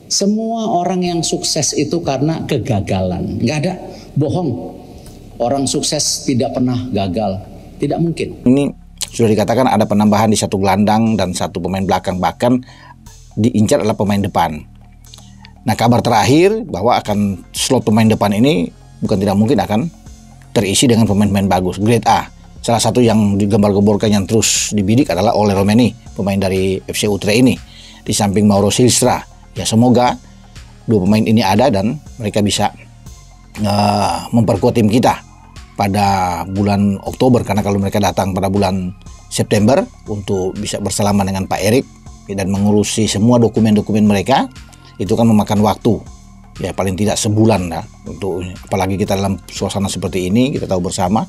Semua orang yang sukses itu karena kegagalan. Nggak ada, bohong. Orang sukses tidak pernah gagal. Tidak mungkin. Ini sudah dikatakan ada penambahan di satu gelandang dan satu pemain belakang. Bahkan diincar adalah pemain depan. Nah, kabar terakhir bahwa akan slot pemain depan ini bukan tidak mungkin akan terisi dengan pemain-pemain bagus, grade A. Salah satu yang digembar-gemborkan yang terus dibidik adalah Ole Romeni, pemain dari FC Utrecht ini. Di samping Mauro Silstra. Ya, semoga dua pemain ini ada dan mereka bisa memperkuat tim kita pada bulan Oktober. Karena kalau mereka datang pada bulan September untuk bisa bersalaman dengan Pak Erik dan mengurusi semua dokumen-dokumen mereka, itu kan memakan waktu, ya paling tidak sebulan ya. Untuk apalagi kita dalam suasana seperti ini, kita tahu bersama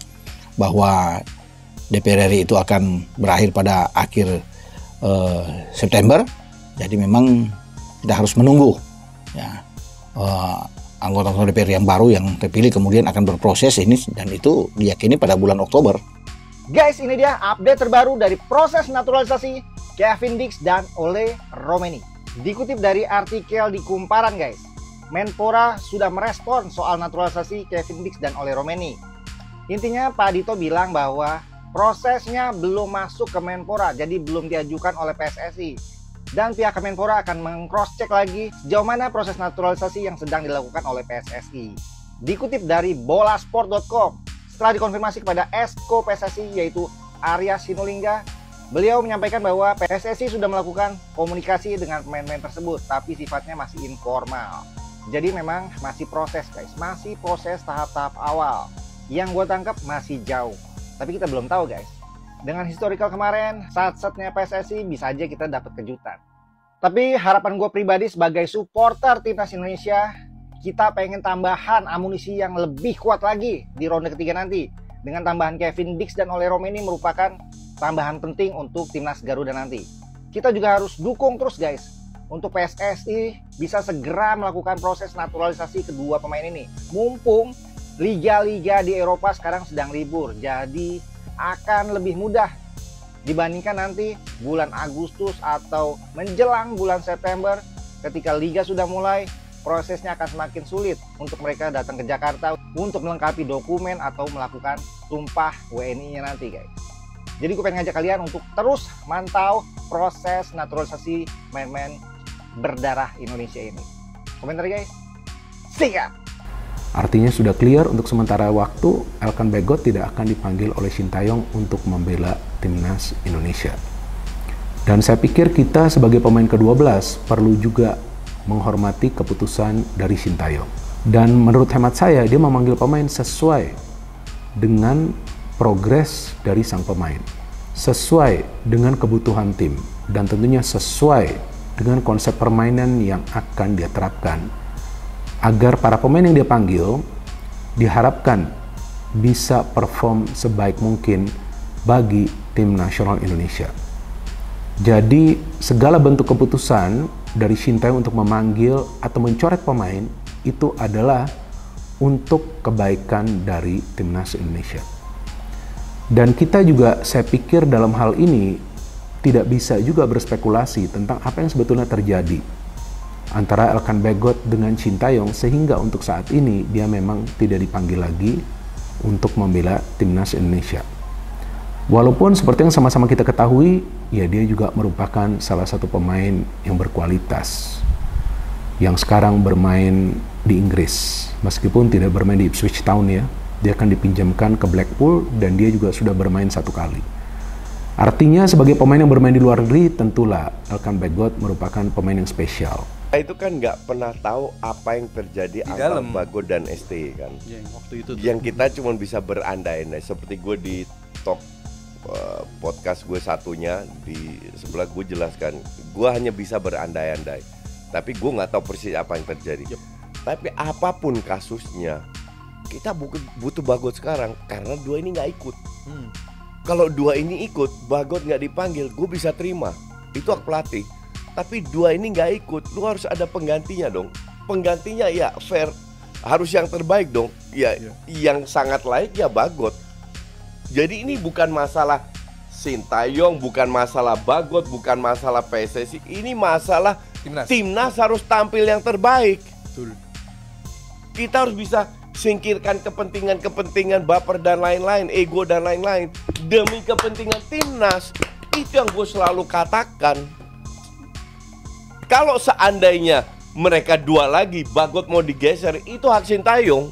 bahwa DPR RI itu akan berakhir pada akhir September. Jadi memang kita harus menunggu ya, anggota DPR yang baru yang terpilih kemudian akan berproses ini, dan itu diyakini pada bulan Oktober. Guys, ini dia update terbaru dari proses naturalisasi Kevin Dix dan Ole Romeni. Dikutip dari artikel di Kumparan, guys, Menpora sudah merespon soal naturalisasi Kevin Dix dan Ole Romeni. Intinya Pak Dito bilang bahwa prosesnya belum masuk ke Menpora, jadi belum diajukan oleh PSSI. Dan pihak Kemenpora akan meng-cross-check lagi sejauh mana proses naturalisasi yang sedang dilakukan oleh PSSI. Dikutip dari bolasport.com, setelah dikonfirmasi kepada Esko PSSI yaitu Arya Sinulinga, beliau menyampaikan bahwa PSSI sudah melakukan komunikasi dengan pemain-pemain tersebut, tapi sifatnya masih informal. Jadi memang masih proses, guys, masih proses tahap-tahap awal. Yang gue tangkap masih jauh, tapi kita belum tahu, guys. Dengan historical kemarin, saat-saatnya PSSI bisa aja kita dapat kejutan. Tapi harapan gue pribadi sebagai supporter timnas Indonesia, kita pengen tambahan amunisi yang lebih kuat lagi di ronde ketiga nanti. Dengan tambahan Kevin Dix dan Ole Romeni merupakan tambahan penting untuk timnas Garuda nanti. Kita juga harus dukung terus, guys, untuk PSSI bisa segera melakukan proses naturalisasi kedua pemain ini. Mumpung liga-liga di Eropa sekarang sedang libur, jadi akan lebih mudah dibandingkan nanti bulan Agustus atau menjelang bulan September. Ketika liga sudah mulai, prosesnya akan semakin sulit untuk mereka datang ke Jakarta untuk melengkapi dokumen atau melakukan sumpah WNI-nya nanti, guys. Jadi gue pengen ngajak kalian untuk terus mantau proses naturalisasi main-main berdarah Indonesia ini. Komentar, guys. Siap! Artinya sudah clear untuk sementara waktu Elkan Bagot tidak akan dipanggil oleh Sintayong untuk membela timnas Indonesia. Dan saya pikir kita sebagai pemain ke-12 perlu juga menghormati keputusan dari Sintayong. Dan menurut hemat saya, dia memanggil pemain sesuai dengan progres dari sang pemain, sesuai dengan kebutuhan tim, dan tentunya sesuai dengan konsep permainan yang akan dia terapkan, agar para pemain yang dia panggil diharapkan bisa perform sebaik mungkin bagi tim nasional Indonesia. Jadi segala bentuk keputusan dari Sintayong untuk memanggil atau mencoret pemain itu adalah untuk kebaikan dari timnas Indonesia. Dan kita juga, saya pikir dalam hal ini tidak bisa juga berspekulasi tentang apa yang sebetulnya terjadi antara Elkan Bagot dengan Sintayong, sehingga untuk saat ini dia memang tidak dipanggil lagi untuk membela timnas Indonesia. Walaupun seperti yang sama-sama kita ketahui, ya dia juga merupakan salah satu pemain yang berkualitas yang sekarang bermain di Inggris. Meskipun tidak bermain di Ipswich Town ya, dia akan dipinjamkan ke Blackpool dan dia juga sudah bermain 1 kali. Artinya sebagai pemain yang bermain di luar negeri, tentulah Elkan Bagot merupakan pemain yang spesial. Itu kan nggak pernah tahu apa yang terjadi antara Bagot dan ST kan. Ya, waktu itu yang kita cuma bisa berandai-andai. Seperti gue di talk podcast gue satunya di sebelah, gue jelaskan gue hanya bisa berandai-andai, tapi gue nggak tahu persis apa yang terjadi. Tapi apapun kasusnya, kita butuh Bagot sekarang karena dua ini nggak ikut. Kalau dua ini ikut, Bagot nggak dipanggil, gue bisa terima, itu hak pelatih. Tapi dua ini nggak ikut, lu harus ada penggantinya dong. Penggantinya ya fair, harus yang terbaik dong. Ya, yang sangat layak ya Bagot. Jadi ini bukan masalah Sintayong, bukan masalah Bagot, bukan masalah PSSI. Ini masalah Timnas harus tampil yang terbaik. Betul. Kita harus bisa singkirkan kepentingan-kepentingan baper dan lain-lain, ego dan lain-lain demi kepentingan timnas. Itu yang gue selalu katakan. Kalau seandainya mereka dua lagi, Bagot mau digeser, itu hak Sintayong.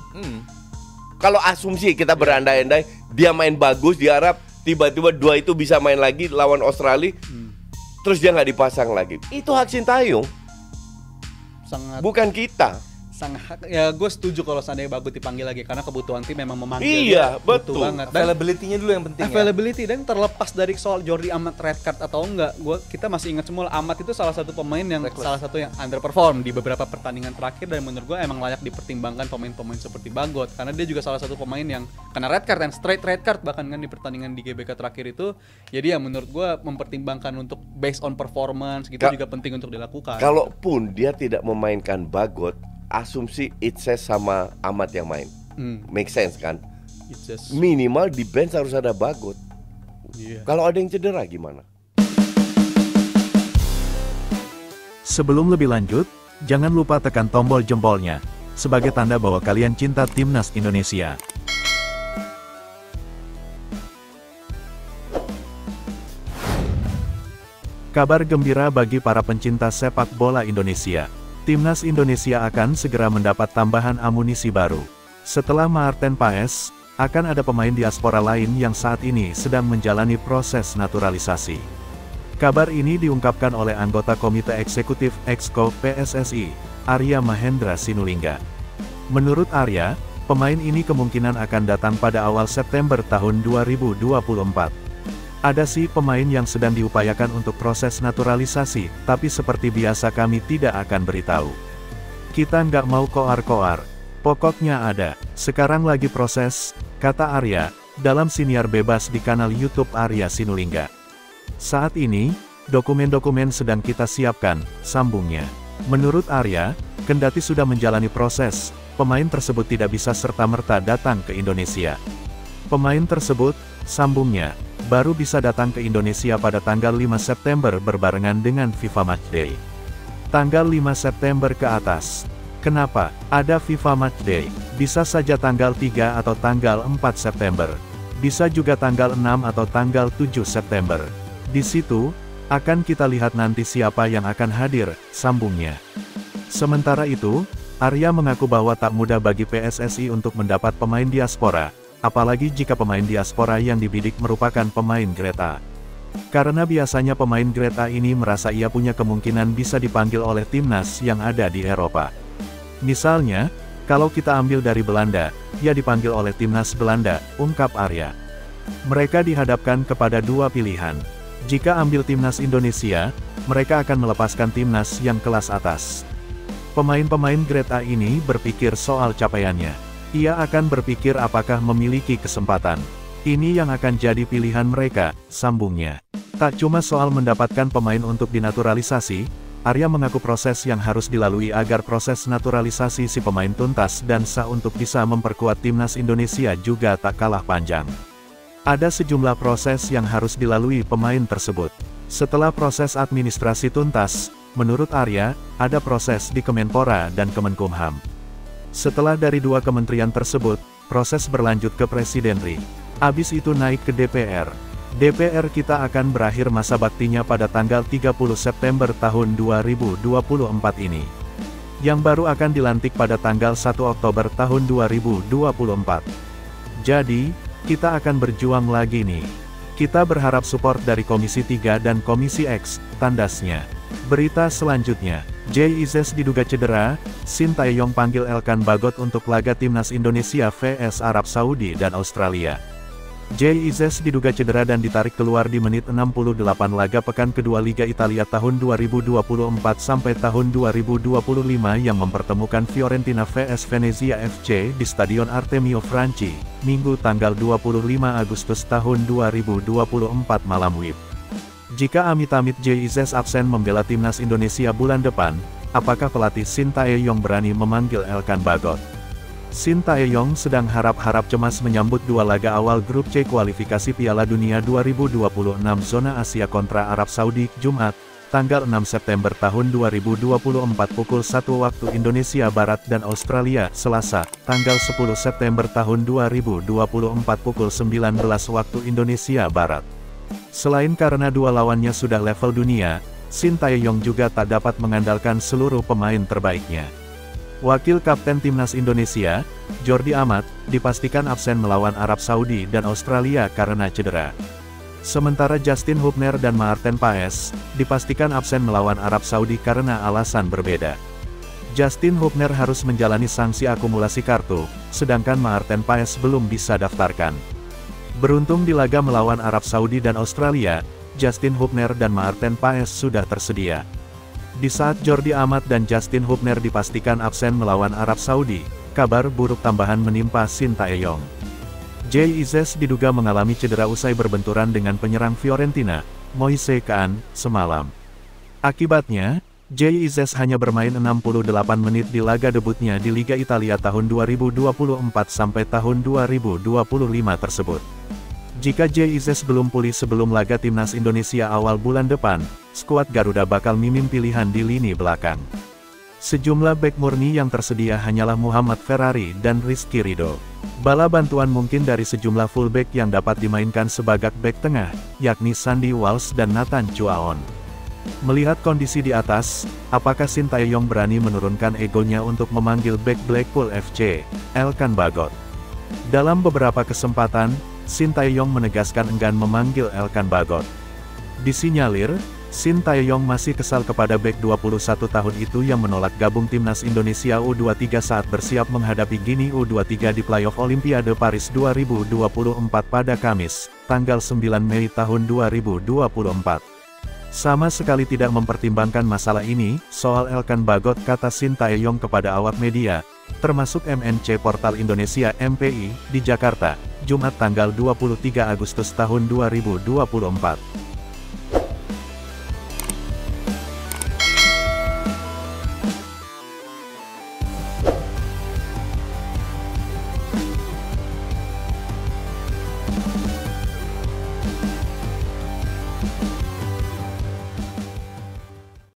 Kalau asumsi kita berandai-andai, dia main bagus di Arab, tiba-tiba dua itu bisa main lagi lawan Australia, terus dia nggak dipasang lagi. Itu hak Sintayong, Sangat bukan kita. sangat ya, gue setuju kalau seandainya Bagot dipanggil lagi karena kebutuhan tim memang memanggil. Iya, dia, butuh betul. banget. Dan Availability-nya dulu yang penting ya. availability dan terlepas dari soal Jordi Amat red card atau enggak, kita masih ingat semua Amat itu salah satu pemain yang salah satu yang underperform di beberapa pertandingan terakhir, dan menurut gue emang layak dipertimbangkan pemain-pemain seperti Bagot karena dia juga salah satu pemain yang kena red card dan straight red card bahkan kan di pertandingan di GBK terakhir itu. Jadi ya menurut gue mempertimbangkan untuk based on performance gitu juga penting untuk dilakukan. Kalaupun dia tidak memainkan Bagot, asumsi Itses sama Amat yang main. Make sense kan? It's just Minimal di bench harus ada Bagot. Kalau ada yang cedera gimana? Sebelum lebih lanjut, jangan lupa tekan tombol jempolnya, sebagai tanda bahwa kalian cinta Timnas Indonesia. Kabar gembira bagi para pencinta sepak bola Indonesia. Timnas Indonesia akan segera mendapat tambahan amunisi baru. Setelah Maarten Paes, akan ada pemain diaspora lain yang saat ini sedang menjalani proses naturalisasi. Kabar ini diungkapkan oleh anggota Komite Eksekutif Exco PSSI, Arya Mahendra Sinulinga. Menurut Arya, pemain ini kemungkinan akan datang pada awal September tahun 2024. Ada sih pemain yang sedang diupayakan untuk proses naturalisasi, tapi seperti biasa kami tidak akan beritahu. Kita nggak mau koar-koar. Pokoknya ada. Sekarang lagi proses, kata Arya, dalam siniar bebas di kanal YouTube Arya Sinulinga. Saat ini, dokumen-dokumen sedang kita siapkan, sambungnya. Menurut Arya, kendati sudah menjalani proses, pemain tersebut tidak bisa serta-merta datang ke Indonesia. Pemain tersebut, sambungnya, baru bisa datang ke Indonesia pada tanggal 5 September berbarengan dengan FIFA Matchday. Tanggal 5 September ke atas. Kenapa ada FIFA Matchday? Bisa saja tanggal 3 atau tanggal 4 September. Bisa juga tanggal 6 atau tanggal 7 September. Di situ, akan kita lihat nanti siapa yang akan hadir, sambungnya. Sementara itu, Arya mengaku bahwa tak mudah bagi PSSI untuk mendapat pemain diaspora, apalagi jika pemain diaspora yang dibidik merupakan pemain grade A. Karena biasanya pemain grade A ini merasa ia punya kemungkinan bisa dipanggil oleh timnas yang ada di Eropa. Misalnya, kalau kita ambil dari Belanda, ia dipanggil oleh timnas Belanda, ungkap Arya. Mereka dihadapkan kepada dua pilihan. Jika ambil timnas Indonesia, mereka akan melepaskan timnas yang kelas atas. Pemain-pemain grade A ini berpikir soal capaiannya. Ia akan berpikir apakah memiliki kesempatan. Ini yang akan jadi pilihan mereka, sambungnya. Tak cuma soal mendapatkan pemain untuk dinaturalisasi, Arya mengaku proses yang harus dilalui agar proses naturalisasi si pemain tuntas dan sah untuk bisa memperkuat timnas Indonesia juga tak kalah panjang. Ada sejumlah proses yang harus dilalui pemain tersebut. Setelah proses administrasi tuntas, menurut Arya, ada proses di Kemenpora dan Kemenkumham. Setelah dari dua kementerian tersebut, proses berlanjut ke Presiden RI. Abis itu naik ke DPR. DPR kita akan berakhir masa baktinya pada tanggal 30 September tahun 2024 ini. Yang baru akan dilantik pada tanggal 1 Oktober tahun 2024. Jadi, kita akan berjuang lagi nih. Kita berharap support dari Komisi 3 dan Komisi X, tandasnya. Berita selanjutnya, Jay Izzes diduga cedera, Sintayong panggil Elkan Bagot untuk laga timnas Indonesia vs Arab Saudi dan Australia. Jay Izzes diduga cedera dan ditarik keluar di menit 68 laga pekan kedua Liga Italia tahun 2024 sampai tahun 2025 yang mempertemukan Fiorentina vs Venezia FC di Stadion Artemio Franchi, Minggu tanggal 25 Agustus tahun 2024 malam WIB. Jika amit-amit Jay Izzes absen membela timnas Indonesia bulan depan, apakah pelatih Sintayong berani memanggil Elkan Bagot? Sintayong sedang harap-harap cemas menyambut dua laga awal grup C kualifikasi Piala Dunia 2026 zona Asia kontra Arab Saudi, Jumat, tanggal 6 September tahun 2024 pukul 1 waktu Indonesia Barat dan Australia, Selasa, tanggal 10 September tahun 2024 pukul 19 waktu Indonesia Barat. Selain karena dua lawannya sudah level dunia, Shin Tae-yong juga tak dapat mengandalkan seluruh pemain terbaiknya. Wakil Kapten Timnas Indonesia, Jordi Amat, dipastikan absen melawan Arab Saudi dan Australia karena cedera. Sementara Justin Hubner dan Maarten Paes, dipastikan absen melawan Arab Saudi karena alasan berbeda. Justin Hubner harus menjalani sanksi akumulasi kartu, sedangkan Maarten Paes belum bisa daftarkan. Beruntung di laga melawan Arab Saudi dan Australia, Justin Hubner dan Maarten Paes sudah tersedia. Di saat Jordi Amat dan Justin Hubner dipastikan absen melawan Arab Saudi, kabar buruk tambahan menimpa Shin Tae-yong. Jay Izes diduga mengalami cedera usai berbenturan dengan penyerang Fiorentina, Moise Kean, semalam. Akibatnya, Jay Izes hanya bermain 68 menit di laga debutnya di Liga Italia tahun 2024 sampai tahun 2025 tersebut. Jika Jay Izes belum pulih sebelum laga Timnas Indonesia awal bulan depan, skuad Garuda bakal minim pilihan di lini belakang. Sejumlah bek murni yang tersedia hanyalah Muhammad Ferrari dan Rizky Ridho. Bala bantuan mungkin dari sejumlah fullback yang dapat dimainkan sebagai bek tengah, yakni Sandy Walsh dan Nathan Chuaon. Melihat kondisi di atas, apakah Shin Tae-yong berani menurunkan egonya untuk memanggil bek Blackpool FC, Elkan Bagot? Dalam beberapa kesempatan, Shin Tae-yong menegaskan enggan memanggil Elkan Bagot. Disinyalir, Shin Tae-yong masih kesal kepada bek 21 tahun itu yang menolak gabung Timnas Indonesia U23 saat bersiap menghadapi Guinea U23 di playoff Olimpiade Paris 2024 pada Kamis, tanggal 9 Mei tahun 2024. Sama sekali tidak mempertimbangkan masalah ini, soal Elkan Bagot, kata Shin Tae-yong kepada awak media, termasuk MNC Portal Indonesia MPI, di Jakarta, Jumat tanggal 23 Agustus tahun 2024.